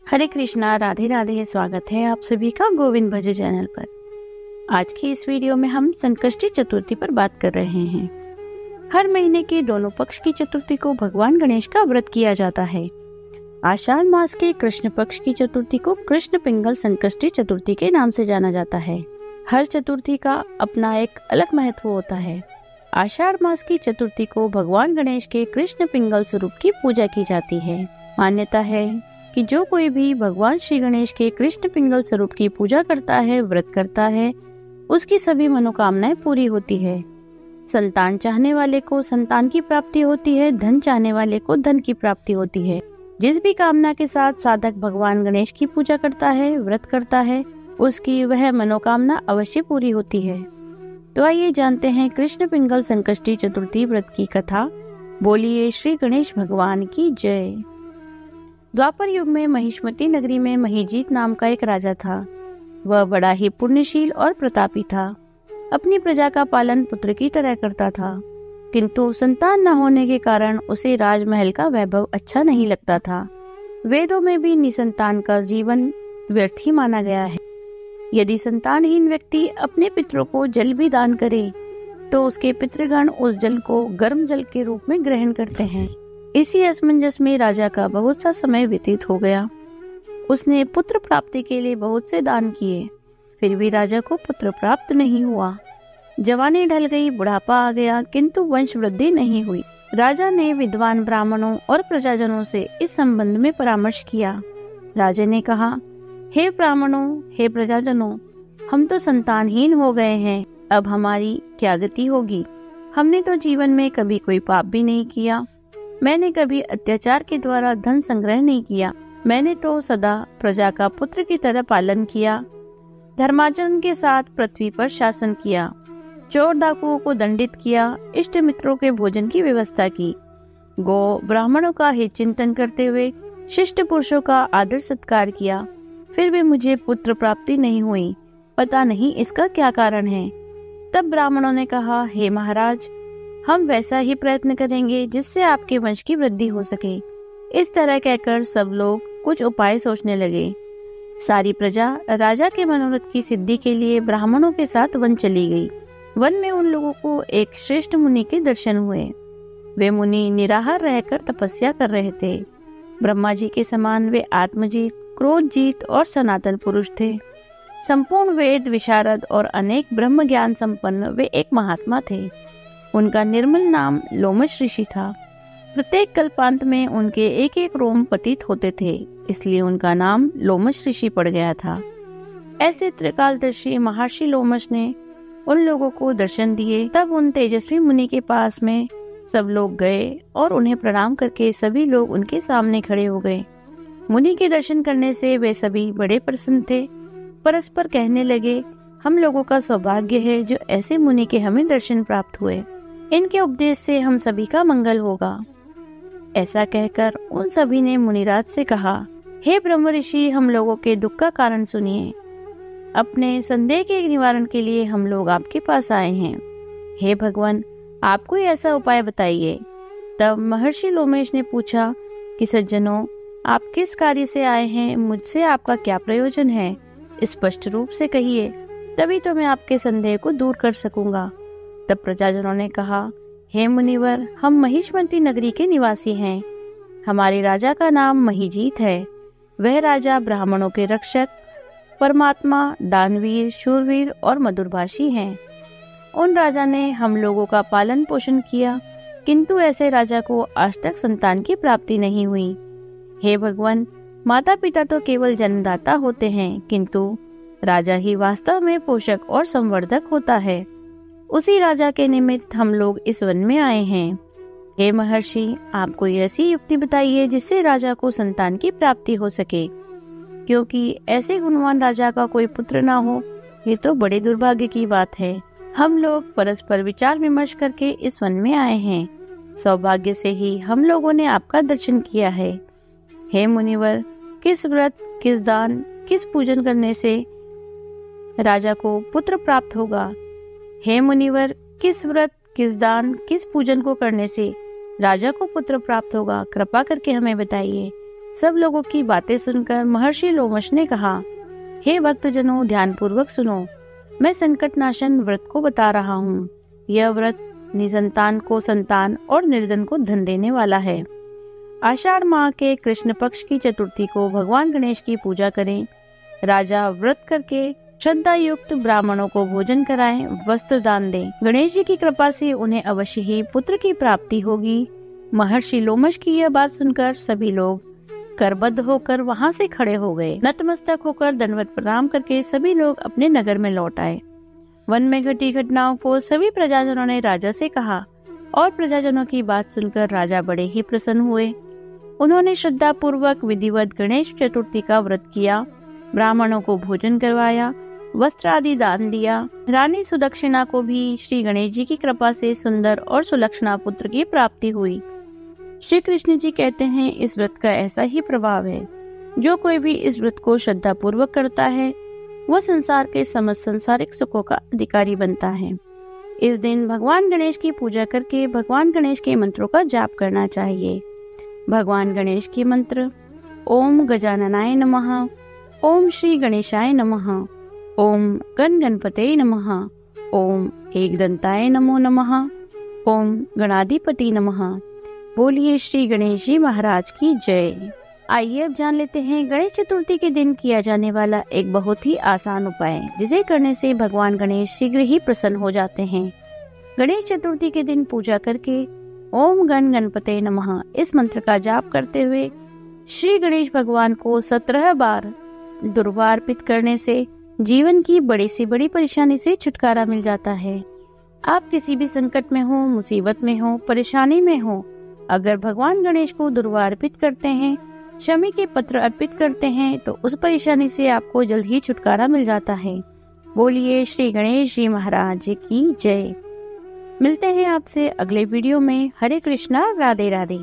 हरे कृष्णा, राधे राधे। स्वागत है आप सभी का गोविंद भज चैनल पर। आज की इस वीडियो में हम संकष्टी चतुर्थी पर बात कर रहे हैं। हर महीने के दोनों पक्ष की चतुर्थी को भगवान गणेश का व्रत किया जाता है। आषाढ़ मास के कृष्ण पक्ष की चतुर्थी को कृष्ण पिंगल संकष्टी चतुर्थी के नाम से जाना जाता है। हर चतुर्थी का अपना एक अलग महत्व होता है। आषाढ़ मास की चतुर्थी को भगवान गणेश के कृष्ण पिंगल स्वरूप की पूजा की जाती है। मान्यता है कि जो कोई भी भगवान श्री गणेश के कृष्ण पिंगल स्वरूप की पूजा करता है, व्रत करता है, उसकी सभी मनोकामनाएं पूरी होती है। संतान चाहने वाले को संतान की प्राप्ति होती है, धन चाहने वाले को धन की प्राप्ति होती है। जिस भी कामना के साथ साधक भगवान गणेश की पूजा करता है, व्रत करता है, उसकी वह मनोकामना अवश्य पूरी होती है। तो आइए जानते हैं कृष्ण पिंगल संकष्टी चतुर्थी व्रत की कथा। बोलिए श्री गणेश भगवान की जय। द्वापर युग में महिष्मती नगरी में महीजीत नाम का एक राजा था। वह बड़ा ही पुण्यशील और प्रतापी था। अपनी प्रजा का पालन पुत्र की तरह करता था, किंतु संतान न होने के कारण उसे राजमहल का वैभव अच्छा नहीं लगता था। वेदों में भी निसंतान का जीवन व्यर्थ ही माना गया है। यदि संतानहीन व्यक्ति अपने पितरों को जल भी दान करे तो उसके पितृगण उस जल को गर्म जल के रूप में ग्रहण करते हैं। इसी असमंजस में राजा का बहुत सा समय व्यतीत हो गया। उसने पुत्र प्राप्ति के लिए बहुत से दान किए, फिर भी राजा को पुत्र प्राप्त नहीं हुआ। जवानी ढल गई, बुढ़ापा आ गया, किंतु वंश वृद्धि नहीं हुई। राजा ने विद्वान ब्राह्मणों और प्रजाजनों से इस संबंध में परामर्श किया। राजा ने कहा, हे ब्राह्मणों, हे प्रजाजनों, हम तो संतानहीन हो गए हैं। अब हमारी क्या गति होगी? हमने तो जीवन में कभी कोई पाप भी नहीं किया। मैंने कभी अत्याचार के द्वारा धन संग्रह नहीं किया। मैंने तो सदा प्रजा का पुत्र की तरह पालन किया, धर्माचरण के साथ पृथ्वी पर शासन किया, चोर डाकुओं को दंडित किया, इष्ट मित्रों के भोजन की व्यवस्था की, गौ ब्राह्मणों का हित चिंतन करते हुए शिष्ट पुरुषों का आदर सत्कार किया, फिर भी मुझे पुत्र प्राप्ति नहीं हुई। पता नहीं इसका क्या कारण है। तब ब्राह्मणों ने कहा, हे महाराज, हम वैसा ही प्रयत्न करेंगे जिससे आपके वंश की वृद्धि हो सके। इस तरह कहकर सब लोग कुछ उपाय सोचने लगे। सारी प्रजा राजा के मनोरथ की सिद्धि के लिए ब्राह्मणों के साथ वन चली गई। वन में उन लोगों को एक श्रेष्ठ मुनि के दर्शन हुए। वे मुनि निराहार रहकर तपस्या कर रहे थे। ब्रह्मा जी के समान वे आत्मजीत, क्रोधजीत और सनातन पुरुष थे। संपूर्ण वेद विशारद और अनेक ब्रह्म ज्ञान संपन्न वे एक महात्मा थे। उनका निर्मल नाम लोमश ऋषि था। प्रत्येक कल्पांत में उनके एक एक रोम पतित होते थे, इसलिए उनका नाम लोमश ऋषि पड़ गया था। ऐसे त्रिकालदर्शी महर्षि लोमश ने उन लोगों को दर्शन दिए। तब उन तेजस्वी मुनि के पास में सब लोग गए और उन्हें प्रणाम करके सभी लोग उनके सामने खड़े हो गए। मुनि के दर्शन करने से वे सभी बड़े प्रसन्न थे। परस्पर कहने लगे, हम लोगों का सौभाग्य है जो ऐसे मुनि के हमें दर्शन प्राप्त हुए। इनके उपदेश से हम सभी का मंगल होगा। ऐसा कहकर उन सभी ने मुनिराज से कहा, हे ब्रह्म ऋषि, हम लोगों के दुख का कारण सुनिए। अपने संदेह के निवारण के लिए हम लोग आपके पास आए हैं। हे भगवान, आप कोई ऐसा उपाय बताइए। तब महर्षि लोमेश ने पूछा कि सज्जनों, आप किस कार्य से आए हैं? मुझसे आपका क्या प्रयोजन है? स्पष्ट रूप से कहिए, तभी तो मैं आपके संदेह को दूर कर सकूंगा। तब प्रजाजनों ने कहा, हे मुनिवर, हम महिष्मती नगरी के निवासी हैं। हमारे राजा का नाम महीजीत है। वह राजा ब्राह्मणों के रक्षक, परमात्मा, दानवीर, शूरवीर और मधुरभाषी हैं। उन राजा ने हम लोगों का पालन पोषण किया, किंतु ऐसे राजा को आज तक संतान की प्राप्ति नहीं हुई। हे भगवान, माता पिता तो केवल जन्मदाता होते हैं, किंतु राजा ही वास्तव में पोषक और संवर्धक होता है। उसी राजा के निमित्त हम लोग इस वन में आए हैं। हे महर्षि, आप कोई ऐसी युक्ति बताइए जिससे राजा को संतान की प्राप्ति हो सके, क्योंकि ऐसे गुणवान राजा का कोई पुत्र ना हो, ये तो बड़े दुर्भाग्य की बात है। हम लोग परस्पर विचार विमर्श करके इस वन में आए हैं। सौभाग्य से ही हम लोगों ने आपका दर्शन किया है। हे मुनिवर, किस व्रत, किस दान, किस पूजन करने से राजा को पुत्र प्राप्त होगा? हे मुनिवर, किस व्रत, किस दान, किस पूजन को करने से राजा को पुत्र प्राप्त होगा? कृपा करके हमें बताइए। सब लोगों की बातें सुनकर महर्षि लोमश ने कहा, हे भक्तजनों, ध्यानपूर्वक सुनो। मैं संकटनाशन व्रत को बता रहा हूँ। यह व्रत निसंतान को संतान और निर्धन को धन देने वाला है। आषाढ़ माह के कृष्ण पक्ष की चतुर्थी को भगवान गणेश की पूजा करें। राजा व्रत करके श्रद्धा युक्त ब्राह्मणों को भोजन कराएं, वस्त्र दान दें। गणेश जी की कृपा से उन्हें अवश्य ही पुत्र की प्राप्ति होगी। महर्षि लोमश की यह बात सुनकर सभी लोग करबद्ध होकर वहां से खड़े हो गए। नतमस्तक होकर दंडवत प्रणाम करके सभी लोग अपने नगर में लौट आए। वन में घटी घटनाओं को सभी प्रजाजनों ने राजा से कहा और प्रजाजनों की बात सुनकर राजा बड़े ही प्रसन्न हुए। उन्होंने श्रद्धा पूर्वक विधिवत गणेश चतुर्थी का व्रत किया, ब्राह्मणों को भोजन करवाया, वस्त्र आदि दान दिया। रानी सुदक्षिणा को भी श्री गणेश जी की कृपा से सुंदर और सुलक्षणा पुत्र की प्राप्ति हुई। श्री कृष्ण जी कहते हैं, इस व्रत का ऐसा ही प्रभाव है। जो कोई भी इस व्रत को श्रद्धा पूर्वक करता है वह संसार के समस्त संसारिक सुखों का अधिकारी बनता है। इस दिन भगवान गणेश की पूजा करके भगवान गणेश के मंत्रों का जाप करना चाहिए। भगवान गणेश के मंत्र: ओम गजाननाय नमः, ओम श्री गणेशाय नमः, ओम गण गणपते नमः, ओम एकदंताय नमो नमः, ओम गणाधिपति नमः। बोलिए श्री गणेश जी महाराज की जय। आइए अब जान लेते हैं गणेश चतुर्थी के दिन किया जाने वाला एक बहुत ही आसान उपाय, जिसे करने से भगवान गणेश शीघ्र ही प्रसन्न हो जाते हैं। गणेश चतुर्थी के दिन पूजा करके ओम गण गणपते नमः इस मंत्र का जाप करते हुए श्री गणेश भगवान को 17 बार दुर्वा अर्पित करने से जीवन की बड़ी से बड़ी परेशानी से छुटकारा मिल जाता है। आप किसी भी संकट में हो, मुसीबत में हो, परेशानी में हो, अगर भगवान गणेश को दुर्वा अर्पित करते हैं, शमी के पत्र अर्पित करते हैं, तो उस परेशानी से आपको जल्द ही छुटकारा मिल जाता है। बोलिए श्री गणेश जी महाराज जी की जय। मिलते हैं आपसे अगले वीडियो में। हरे कृष्णा, राधे राधे।